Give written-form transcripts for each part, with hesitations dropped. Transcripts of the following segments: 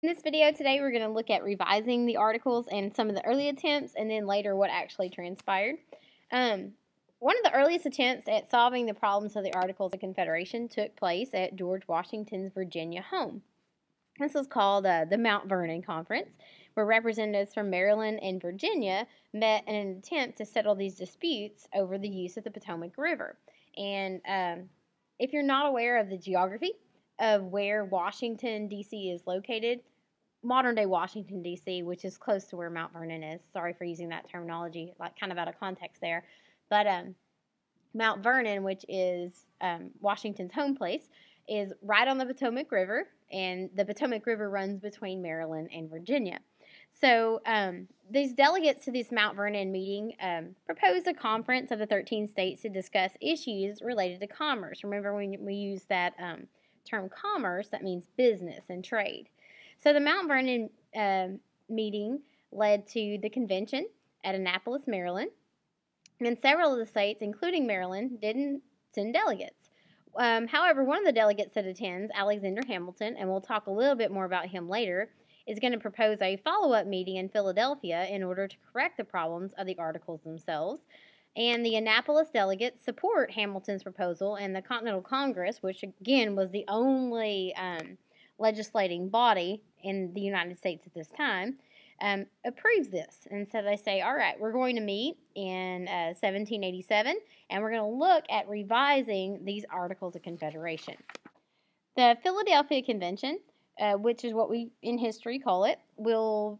In this video today, we're going to look at revising the articles and some of the early attempts, and then later what actually transpired. One of the earliest attempts at solving the problems of the Articles of Confederation took place at George Washington's Virginia home. This was called the Mount Vernon Conference, where representatives from Maryland and Virginia met in an attempt to settle these disputes over the use of the Potomac River. And if you're not aware of the geography of where Washington, D.C. is located, modern-day Washington, D.C., which is close to where Mount Vernon is. Sorry for using that terminology, like kind of out of context there. But Mount Vernon, which is Washington's home place, is right on the Potomac River, and the Potomac River runs between Maryland and Virginia. So these delegates to this Mount Vernon meeting proposed a conference of the 13 states to discuss issues related to commerce. Remember, when we use that term commerce, that means business and trade. So the Mount Vernon meeting led to the convention at Annapolis, Maryland, and several of the states, including Maryland, didn't send delegates. However, one of the delegates that attends, Alexander Hamilton, and we'll talk a little bit more about him later, is going to propose a follow-up meeting in Philadelphia in order to correct the problems of the articles themselves. And the Annapolis delegates support Hamilton's proposal, and the Continental Congress, which again was the only legislating body in the United States at this time, approves this. And so they say, all right, we're going to meet in 1787, and we're going to look at revising these Articles of Confederation. The Philadelphia Convention, which is what we in history call it, will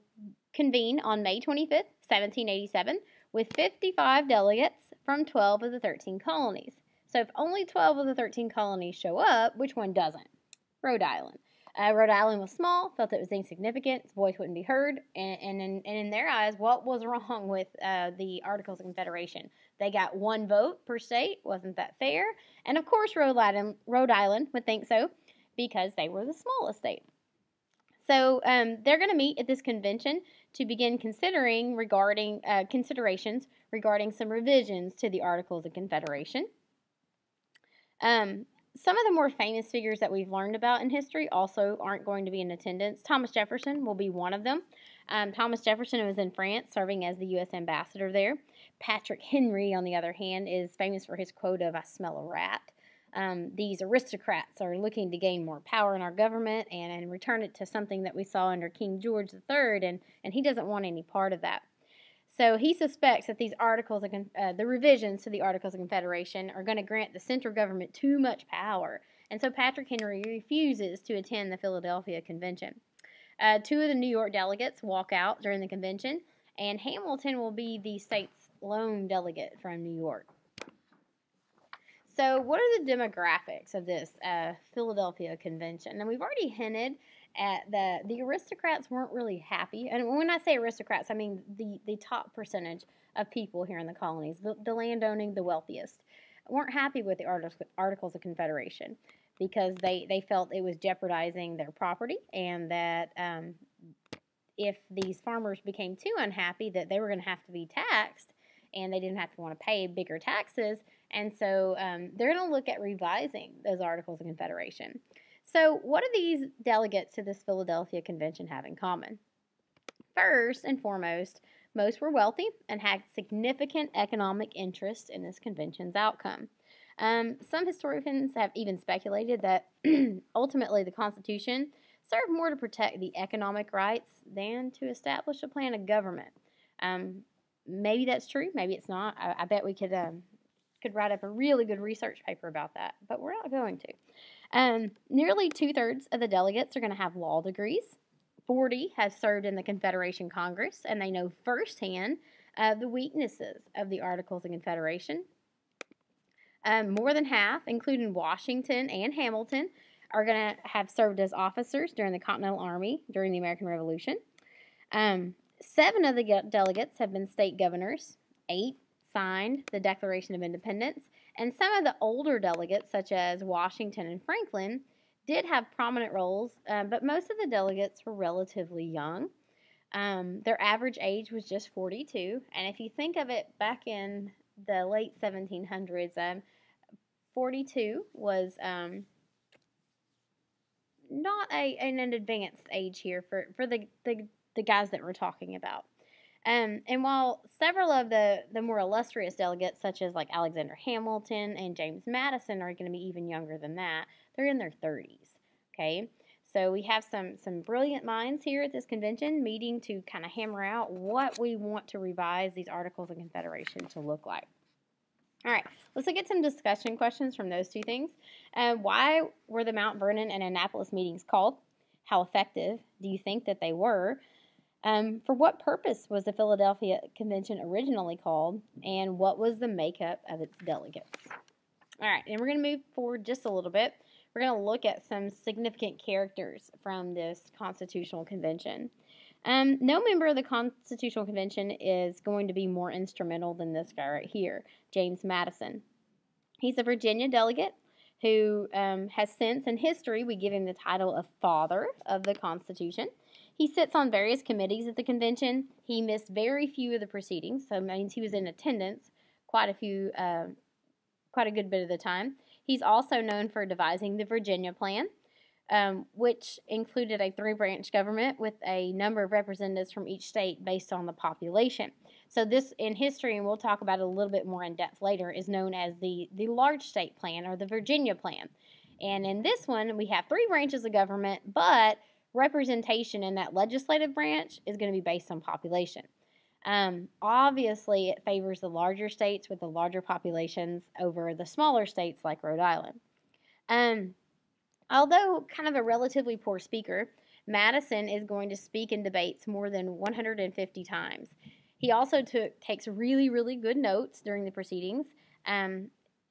convene on May 25th, 1787, with 55 delegates from 12 of the 13 colonies. So if only 12 of the 13 colonies show up, which one doesn't? Rhode Island. Rhode Island was small, felt it was insignificant, its voice wouldn't be heard, and in their eyes, what was wrong with the Articles of Confederation? They got one vote per state, wasn't that fair? And of course, Rhode Island would think so, because they were the smallest state. So they're going to meet at this convention to begin considerations regarding some revisions to the Articles of Confederation. Some of the more famous figures that we've learned about in history also aren't going to be in attendance. Thomas Jefferson will be one of them. Thomas Jefferson was in France, serving as the U.S. ambassador there. Patrick Henry, on the other hand, is famous for his quote of, "I smell a rat." These aristocrats are looking to gain more power in our government and return it to something that we saw under King George III, and he doesn't want any part of that. So he suspects that these articles, the revisions to the Articles of Confederation, are going to grant the central government too much power. And so Patrick Henry refuses to attend the Philadelphia Convention. Two of the New York delegates walk out during the convention, and Hamilton will be the state's lone delegate from New York. So what are the demographics of this Philadelphia Convention? And we've already hinted at the aristocrats weren't really happy. And when I say aristocrats, I mean the top percentage of people here in the colonies, the landowning, the wealthiest, weren't happy with the Articles of Confederation because they felt it was jeopardizing their property, and that if these farmers became too unhappy, that they were going to have to be taxed, and they didn't have to want to pay bigger taxes. And so they're going to look at revising those Articles of Confederation. So what do these delegates to this Philadelphia Convention have in common? First and foremost, most were wealthy and had significant economic interest in this convention's outcome. Some historians have even speculated that ultimately the Constitution served more to protect the economic rights than to establish a plan of government. Maybe that's true, maybe it's not. I bet we could write up a really good research paper about that, but we're not going to. Nearly 2/3 of the delegates are going to have law degrees. 40 have served in the Confederation Congress, and they know firsthand the weaknesses of the Articles of Confederation. More than half, including Washington and Hamilton, are going to have served as officers during the Continental Army during the American Revolution. 7 of the delegates have been state governors. 8 signed the Declaration of Independence, and some of the older delegates, such as Washington and Franklin, did have prominent roles, but most of the delegates were relatively young. Their average age was just 42, and if you think of it back in the late 1700s, 42 was not an advanced age here for the guys that we're talking about. And while several of the more illustrious delegates, such as like Alexander Hamilton and James Madison, are going to be even younger than that, they're in their 30s. Okay, so we have some brilliant minds here at this convention meeting to kind of hammer out what we want to revise these Articles of Confederation to look like. All right, let's look at some discussion questions from those two things. Why were the Mount Vernon and Annapolis meetings called? How effective do you think that they were? For what purpose was the Philadelphia Convention originally called, and what was the makeup of its delegates? All right, and we're going to move forward just a little bit. We're going to look at some significant characters from this Constitutional Convention. No member of the Constitutional Convention is going to be more instrumental than this guy right here, James Madison. He's a Virginia delegate who has since, in history, we give him the title of Father of the Constitution. He sits on various committees at the convention. He missed very few of the proceedings, so it means he was in attendance quite a good bit of the time. He's also known for devising the Virginia Plan, which included a 3-branch government with a number of representatives from each state based on the population. So this, in history, and we'll talk about it a little bit more in depth later, is known as the large state plan or the Virginia Plan. And in this one, we have 3 branches of government, but representation in that legislative branch is going to be based on population. Obviously, it favors the larger states with the larger populations over the smaller states like Rhode Island. Although kind of a relatively poor speaker, Madison is going to speak in debates more than 150 times. He also takes really, really good notes during the proceedings,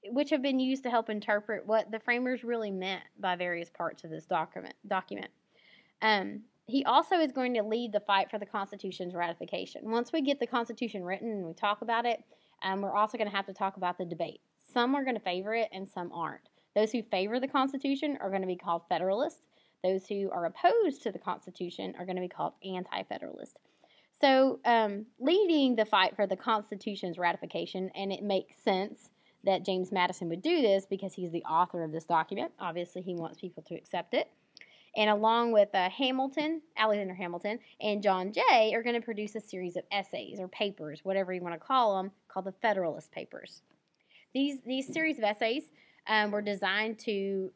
which have been used to help interpret what the framers really meant by various parts of this document. He also is going to lead the fight for the Constitution's ratification. Once we get the Constitution written and we talk about it, we're also going to have to talk about the debate. Some are going to favor it and some aren't. Those who favor the Constitution are going to be called Federalists. Those who are opposed to the Constitution are going to be called Anti-Federalist. So leading the fight for the Constitution's ratification, and it makes sense that James Madison would do this because he's the author of this document. Obviously, he wants people to accept it. And along with Alexander Hamilton, and John Jay are going to produce a series of essays or papers, whatever you want to call them, called the Federalist Papers. These series of essays were designed to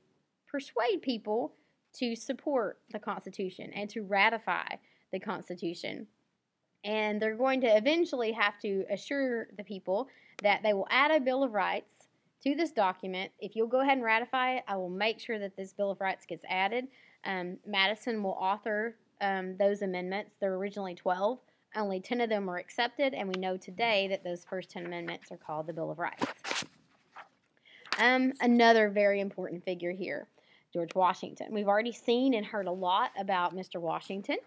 persuade people to support the Constitution and to ratify the Constitution. And they're going to eventually have to assure the people that they will add a Bill of Rights to this document. If you'll go ahead and ratify it, I will make sure that this Bill of Rights gets added. Madison will author those amendments. There were originally 12. Only 10 of them were accepted, and we know today that those first 10 amendments are called the Bill of Rights. Another very important figure here, George Washington. We've already seen and heard a lot about Mr. Washington.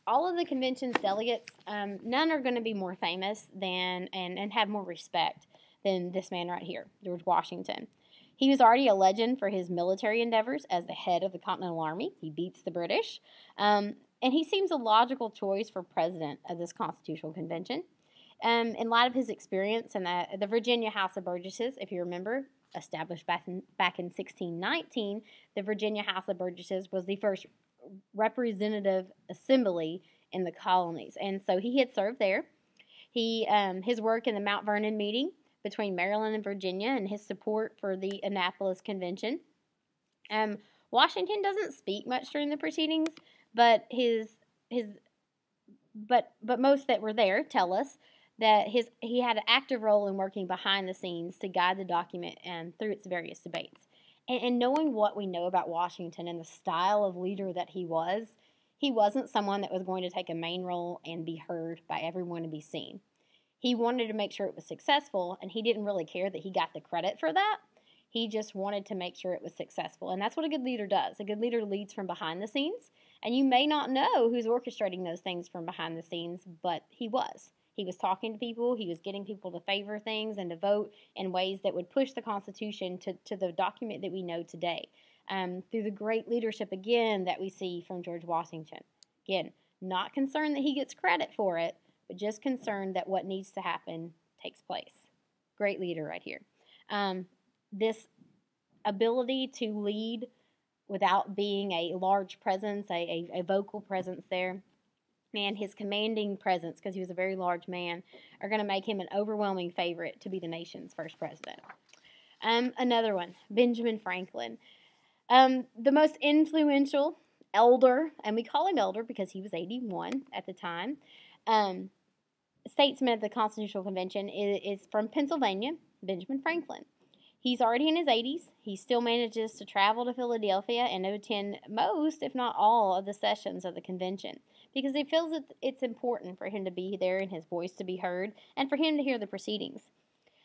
All of the convention's delegates, none are going to be more famous than and have more respect than this man right here, George Washington. He was already a legend for his military endeavors as the head of the Continental Army. He beats the British. And he seems a logical choice for president of this Constitutional Convention. In light of his experience in the Virginia House of Burgesses, if you remember, established back in 1619, the Virginia House of Burgesses was the first representative assembly in the colonies. And so he had served there. His work in the Mount Vernon meeting between Maryland and Virginia and his support for the Annapolis Convention. Washington doesn't speak much during the proceedings, but but most that were there tell us that he had an active role in working behind the scenes to guide the document through its various debates. And knowing what we know about Washington and the style of leader that he wasn't someone that was going to take a main role and be heard by everyone and be seen. He wanted to make sure it was successful, and he didn't really care that he got the credit for that. He just wanted to make sure it was successful, and that's what a good leader does. A good leader leads from behind the scenes, and you may not know who's orchestrating those things from behind the scenes, but he was. He was talking to people. He was getting people to favor things and to vote in ways that would push the Constitution to the document that we know today. Through the great leadership, again, that we see from George Washington. Again, not concerned that he gets credit for it, but just concerned that what needs to happen takes place. Great leader right here. This ability to lead without being a large presence, a vocal presence there. And his commanding presence, because he was a very large man, are going to make him an overwhelming favorite to be the nation's first president. Another one, Benjamin Franklin. The most influential elder, and we call him elder because he was 81 at the time, statesman at the Constitutional Convention is from Pennsylvania, Benjamin Franklin. He's already in his 80s. He still manages to travel to Philadelphia and to attend most, if not all, of the sessions of the convention because he feels that it's important for him to be there and his voice to be heard and for him to hear the proceedings.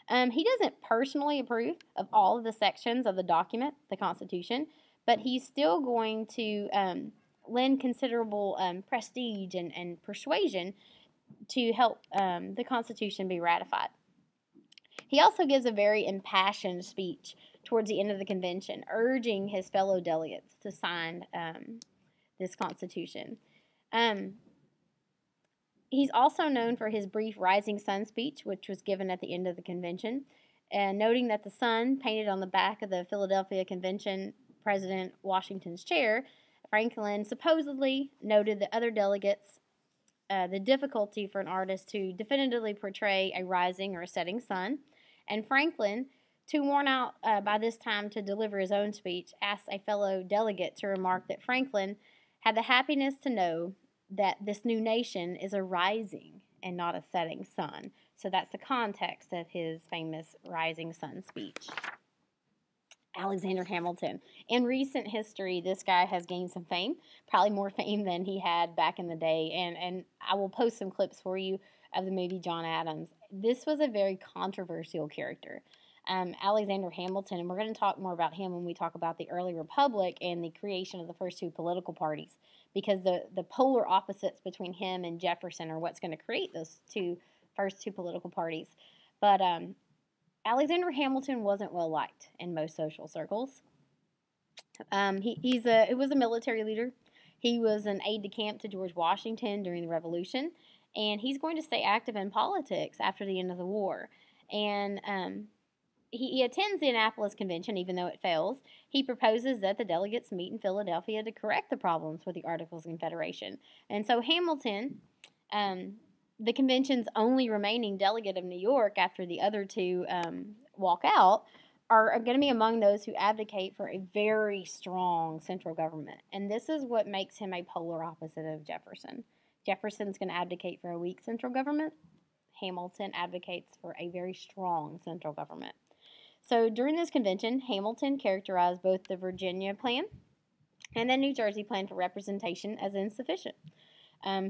He doesn't personally approve of all of the sections of the document, the Constitution, but he's still going to lend considerable prestige and persuasion to help the Constitution be ratified. He also gives a very impassioned speech towards the end of the convention, urging his fellow delegates to sign this Constitution. He's also known for his brief Rising Sun speech, which was given at the end of the convention, and noting that the sun painted on the back of the Philadelphia Convention President Washington's chair, Franklin supposedly noted that other delegates the difficulty for an artist to definitively portray a rising or a setting sun, and Franklin, too worn out by this time to deliver his own speech, asked a fellow delegate to remark that Franklin had the happiness to know that this new nation is a rising and not a setting sun. So that's the context of his famous Rising Sun speech. Alexander Hamilton. In recent history, this guy has gained some fame, probably more fame than he had back in the day, and I will post some clips for you of the movie John Adams. This was a very controversial character. Alexander Hamilton, and we're going to talk more about him when we talk about the early republic and the creation of the first two political parties, because the polar opposites between him and Jefferson are what's going to create those first two political parties. But Alexander Hamilton wasn't well liked in most social circles. He was a military leader. He was an aide-de-camp to George Washington during the Revolution, and he's going to stay active in politics after the end of the war. And he attends the Annapolis Convention, even though it fails. He proposes that the delegates meet in Philadelphia to correct the problems with the Articles of Confederation. And so Hamilton, the convention's only remaining delegate of New York after the other two walk out, are going to be among those who advocate for a very strong central government. And this is what makes him a polar opposite of Jefferson. Jefferson's going to advocate for a weak central government. Hamilton advocates for a very strong central government. So during this convention, Hamilton characterized both the Virginia plan and the New Jersey plan for representation as insufficient.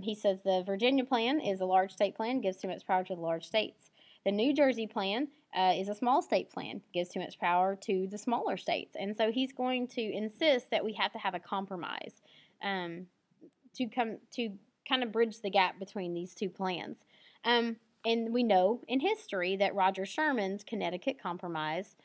He says the Virginia plan is a large state plan, gives too much power to the large states. The New Jersey plan is a small state plan, gives too much power to the smaller states. And so he's going to insist that we have to have a compromise to kind of bridge the gap between these two plans. And we know in history that Roger Sherman's Connecticut Compromise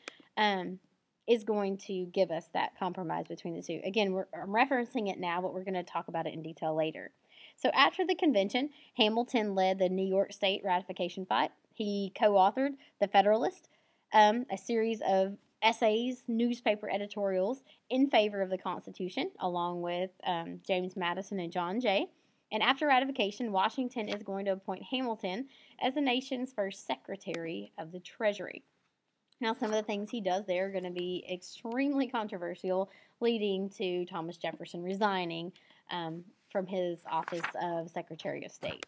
is going to give us that compromise between the two. Again, I'm referencing it now, but we're going to talk about it in detail later. So after the convention, Hamilton led the New York State ratification fight. He co-authored The Federalist, a series of essays, newspaper editorials in favor of the Constitution, along with James Madison and John Jay. And after ratification, Washington is going to appoint Hamilton as the nation's first Secretary of the Treasury. Now, some of the things he does there are going to be extremely controversial, leading to Thomas Jefferson resigning from his office of Secretary of State.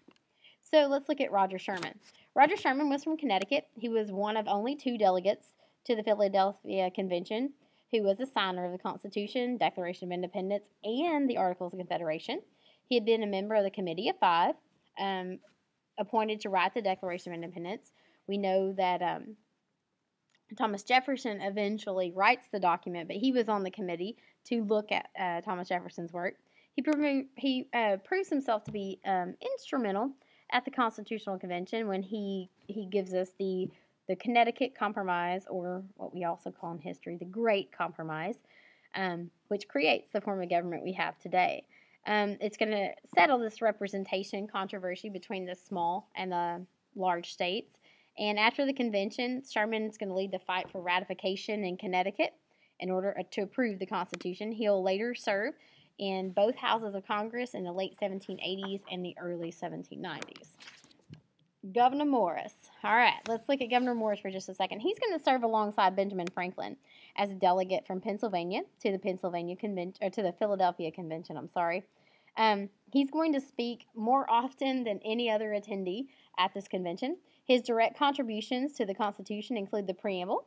So let's look at Roger Sherman. Roger Sherman was from Connecticut. He was one of only two delegates to the Philadelphia Convention who was a signer of the Constitution, Declaration of Independence, and the Articles of Confederation. He had been a member of the Committee of Five, appointed to write the Declaration of Independence. We know that Thomas Jefferson eventually writes the document, but he was on the committee to look at Thomas Jefferson's work. He proves himself to be instrumental at the Constitutional Convention when he gives us the Connecticut Compromise, or what we also call in history the Great Compromise, which creates the form of government we have today. It's going to settle this representation controversy between the small and the large states. And after the convention, Sherman is going to lead the fight for ratification in Connecticut. in order to approve the Constitution. He'll later serve in both houses of Congress in the late 1780s and the early 1790s. Gouverneur Morris. All right, let's look at Gouverneur Morris for just a second. He's going to serve alongside Benjamin Franklin as a delegate from Pennsylvania to the Pennsylvania Convention, or to the Philadelphia Convention. He's going to speak more often than any other attendee at this convention. His direct contributions to the Constitution include the preamble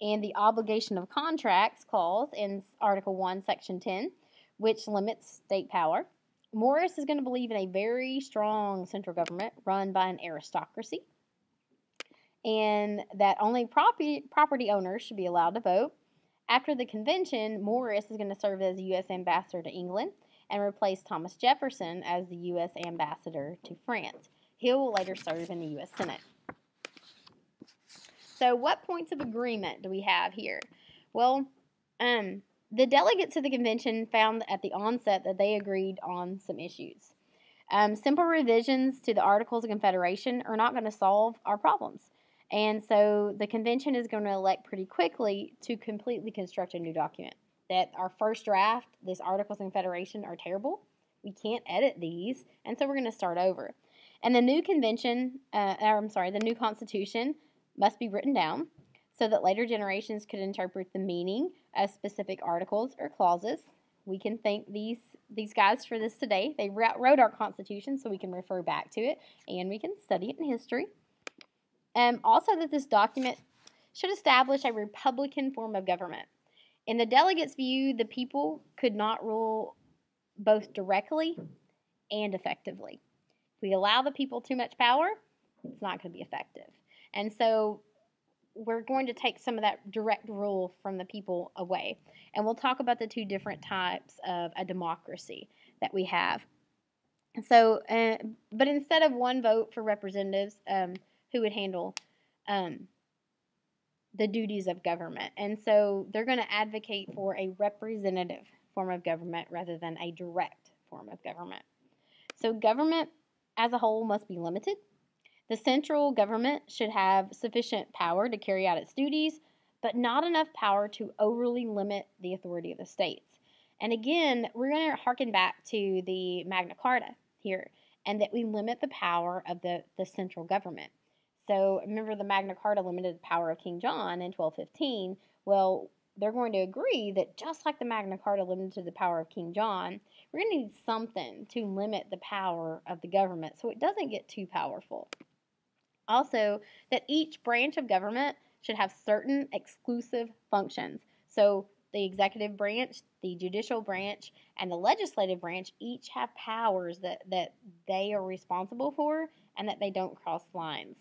and the obligation of contracts clause in Article 1, Section 10, which limits state power. Morris is going to believe in a very strong central government run by an aristocracy, and that only property owners should be allowed to vote. After the convention, Morris is going to serve as the U.S. ambassador to England and replace Thomas Jefferson as the U.S. ambassador to France. He will later serve in the U.S. Senate. So what points of agreement do we have here? Well, the delegates to the convention found at the onset that they agreed on some issues. Simple revisions to the Articles of Confederation are not going to solve our problems. And so the convention is going to elect pretty quickly to completely construct a new document. That our first draft, this Articles of Confederation, are terrible. We can't edit these, and so we're going to start over. And the new the new Constitution must be written down so that later generations could interpret the meaning of specific articles or clauses. We can thank these guys for this today. They wrote our Constitution so we can refer back to it and we can study it in history. Also that this document should establish a republican form of government. In the delegates' view, the people could not rule both directly and effectively. If we allow the people too much power, it's not going to be effective. And so we're going to take some of that direct rule from the people away. And we'll talk about the two different types of a democracy that we have. So, but instead of one vote for representatives who would handle the duties of government. And so they're going to advocate for a representative form of government rather than a direct form of government. So government as a whole must be limited. The central government should have sufficient power to carry out its duties, but not enough power to overly limit the authority of the states. And again, we're going to harken back to the Magna Carta here, and that we limit the power of the central government. So remember, the Magna Carta limited the power of King John in 1215. Well, they're going to agree that just like the Magna Carta limited the power of King John, we're going to need something to limit the power of the government so it doesn't get too powerful. Also, that each branch of government should have certain exclusive functions. So the executive branch, the judicial branch, and the legislative branch each have powers that they are responsible for and that they don't cross lines.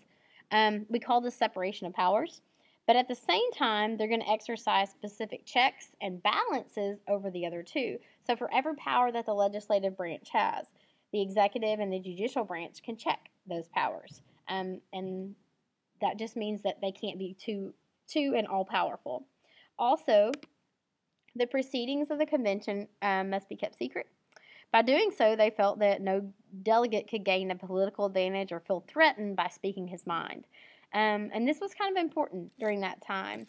We call this separation of powers. But at the same time, they're going to exercise specific checks and balances over the other two. So for every power that the legislative branch has, the executive and the judicial branch can check those powers. And that just means that they can't be too and all-powerful. Also, the proceedings of the convention must be kept secret. By doing so, they felt that no delegate could gain a political advantage or feel threatened by speaking his mind. And this was kind of important during that time.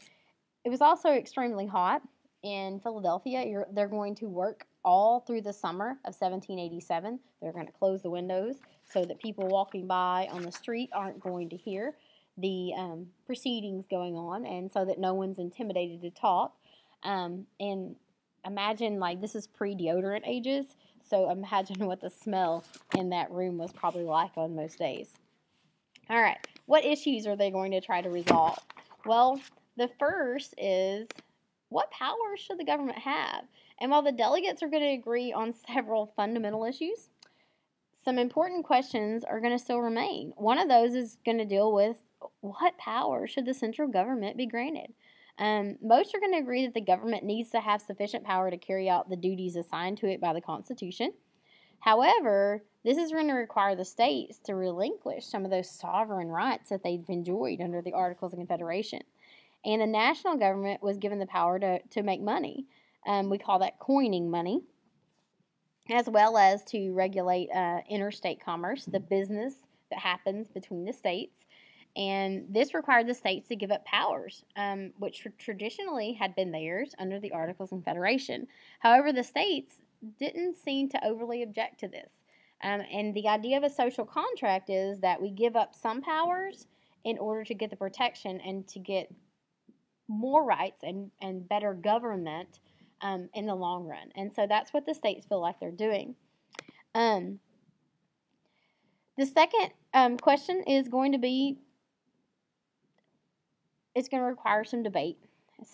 It was also extremely hot in Philadelphia. They're going to work all through the summer of 1787. They're going to close the windows so that people walking by on the street aren't going to hear the proceedings going on, and so that no one's intimidated to talk. And imagine, like, this is pre-deodorant ages, so imagine what the smell in that room was probably like on most days. All right, what issues are they going to try to resolve? Well, the first is, what powers should the government have? And while the delegates are going to agree on several fundamental issues, some important questions are going to still remain. One of those is going to deal with, what power should the central government be granted? Most are going to agree that the government needs to have sufficient power to carry out the duties assigned to it by the Constitution. However, this is going to require the states to relinquish some of those sovereign rights that they've enjoyed under the Articles of Confederation. And the national government was given the power to make money. We call that coining money, as well as to regulate interstate commerce, the business that happens between the states. And this required the states to give up powers, which traditionally had been theirs under the Articles of Confederation. However, the states didn't seem to overly object to this. And the idea of a social contract is that we give up some powers in order to get the protection and to get more rights and better government in the long run. And so that's what the states feel like they're doing. The second question is going to be, it's going to require some debate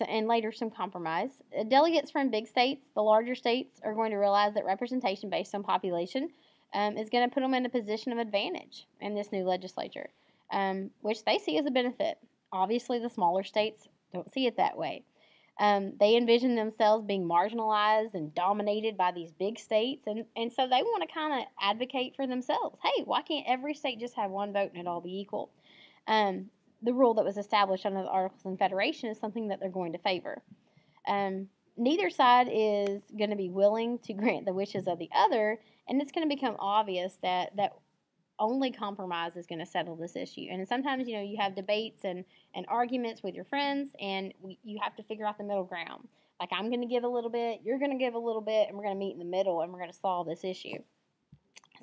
and later some compromise. Delegates from big states, the larger states, are going to realize that representation based on population is going to put them in a position of advantage in this new legislature, which they see as a benefit. Obviously, the smaller states don't see it that way. They envision themselves being marginalized and dominated by these big states, and so they want to kind of advocate for themselves. Hey, why can't every state just have one vote and it all be equal? The rule that was established under the Articles of Confederation is something that they're going to favor. Neither side is going to be willing to grant the wishes of the other, and it's going to become obvious that only compromise is going to settle this issue. And sometimes, you have debates and arguments with your friends, and you have to figure out the middle ground. Like, I'm going to give a little bit, you're going to give a little bit, and we're going to meet in the middle, and we're going to solve this issue.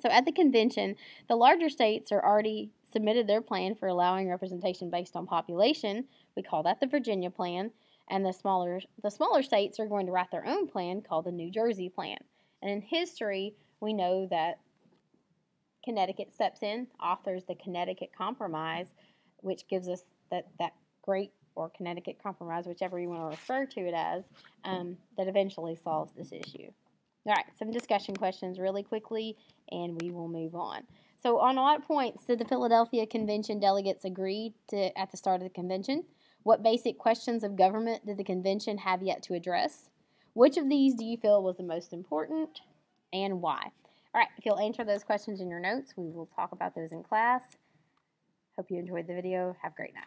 So at the convention, the larger states are already submitted their plan for allowing representation based on population. We call that the Virginia Plan. And the smaller states are going to write their own plan called the New Jersey Plan. And in history, we know that Connecticut steps in, authors the Connecticut Compromise, which gives us that great, or Connecticut Compromise, whichever you want to refer to it as, that eventually solves this issue. All right, some discussion questions really quickly, and we will move on. So on what points did the Philadelphia Convention delegates agree to at the start of the convention? What basic questions of government did the convention have yet to address? Which of these do you feel was the most important, and why? All right, if you'll answer those questions in your notes, we will talk about those in class. Hope you enjoyed the video. Have a great night.